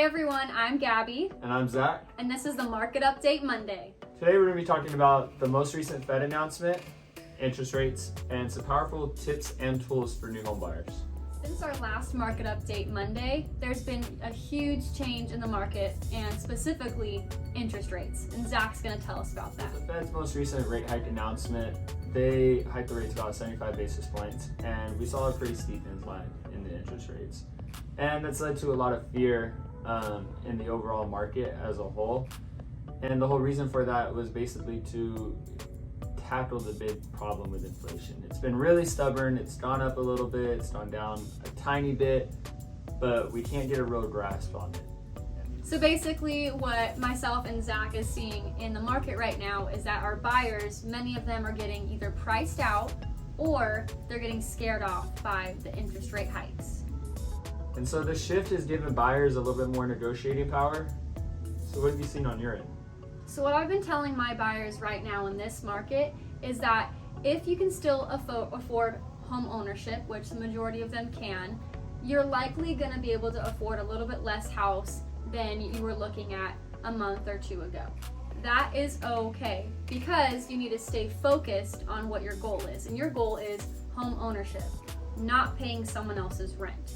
everyone, I'm Gabby. And I'm Zach. And this is the Market Update Monday. Today we're going to be talking about the most recent Fed announcement, interest rates, and some powerful tips and tools for new home buyers. Since our last Market Update Monday, there's been a huge change in the market and specifically interest rates. And Zach's going to tell us about that. The Fed's most recent rate hike announcement, they hiked the rates about 75 basis points, and we saw a pretty steep incline in the interest rates. And that's led to a lot of fear in the overall market as a whole. And the whole reason for that was basically to tackle the big problem with inflation. It's been really stubborn. It's gone up a little bit, it's gone down a tiny bit, but we can't get a real grasp on it. So basically what myself and Zach is seeing in the market right now is that our buyers, many of them are getting either priced out or they're getting scared off by the interest rate hikes. And so the shift has given buyers a little bit more negotiating power. So what have you seen on your end? So what I've been telling my buyers right now in this market is that if you can still afford home ownership, which the majority of them can, you're likely going to be able to afford a little bit less house than you were looking at a month or two ago. That is okay, because you need to stay focused on what your goal is. And your goal is home ownership, not paying someone else's rent.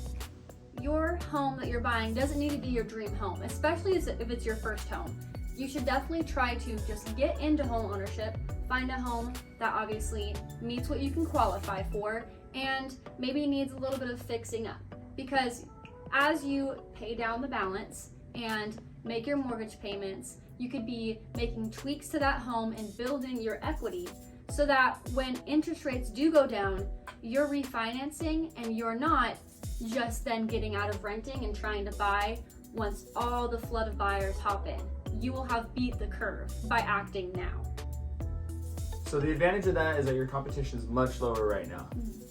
Your home that you're buying doesn't need to be your dream home, especially if it's your first home. You should definitely try to just get into home ownership, find a home that obviously meets what you can qualify for and maybe needs a little bit of fixing up. Because as you pay down the balance and make your mortgage payments, you could be making tweaks to that home and building your equity so that when interest rates do go down, you're refinancing and you're not just then getting out of renting and trying to buy once all the flood of buyers hop in. You will have beat the curve by acting now. So the advantage of that is that your competition is much lower right now.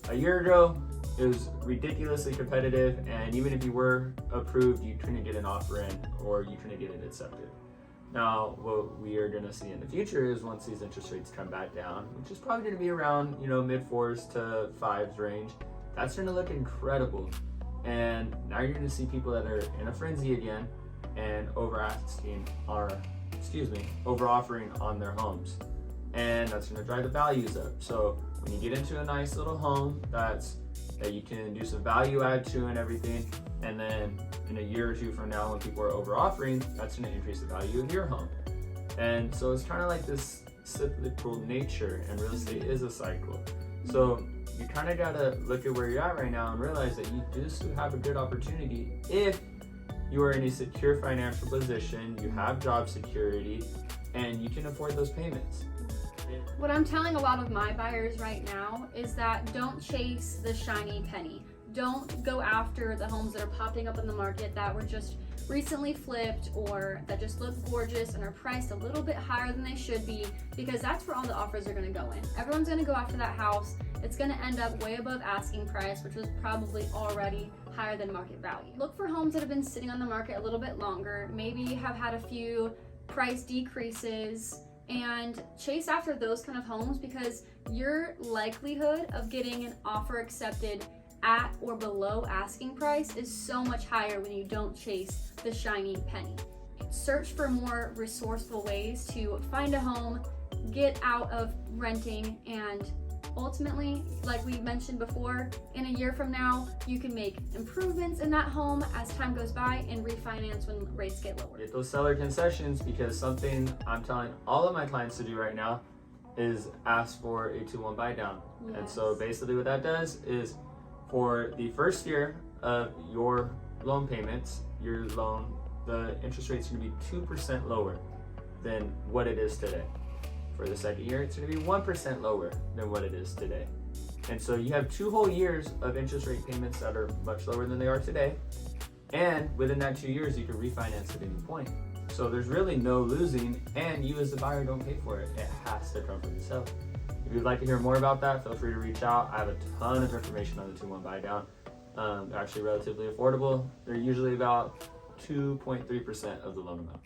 A year ago, it was ridiculously competitive, and even if you were approved, you couldn't get an offer in or you couldn't get it accepted. Now, what we are going to see in the future is once these interest rates come back down, which is probably going to be around, mid 4s to 5s range, that's going to look incredible. And now you're going to see people that are in a frenzy again and over-offering on their homes. And that's going to drive the values up. So when you get into a nice little home that you can do some value add to and everything, and then in a year or two from now when people are over-offering, that's going to increase the value of your home. And so it's kind of like this cyclical nature, and real estate is a cycle. So you kind of got to look at where you're at right now and realize that you do still have a good opportunity if you are in a secure financial position, you have job security, and you can afford those payments. What I'm telling a lot of my buyers right now is that don't chase the shiny penny. Don't go after the homes that are popping up in the market that were just recently flipped or that just look gorgeous and are priced a little bit higher than they should be, because that's where all the offers are going to go in. Everyone's going to go after that house. It's going to end up way above asking price, which was probably already higher than market value. Look for homes that have been sitting on the market a little bit longer, maybe have had a few price decreases, and chase after those kind of homes, because your likelihood of getting an offer accepted at or below asking price is so much higher when you don't chase the shiny penny. Search for more resourceful ways to find a home, get out of renting, and ultimately, like we mentioned before, in a year from now, you can make improvements in that home as time goes by and refinance when rates get lower. Get those seller concessions, because something I'm telling all of my clients to do right now is ask for a 2-1 buy down. Yes. And so basically what that does is for the first year of your loan payments, the interest rate's going to be 2% lower than what it is today. For the second year, it's going to be 1% lower than what it is today. And so you have 2 whole years of interest rate payments that are much lower than they are today. And within that 2 years, you can refinance at any point. So there's really no losing, and you as the buyer don't pay for it. It has to come from the seller. If you'd like to hear more about that, feel free to reach out. I have a ton of information on the 2-1 buy down. They're actually relatively affordable. They're usually about 2.3% of the loan amount.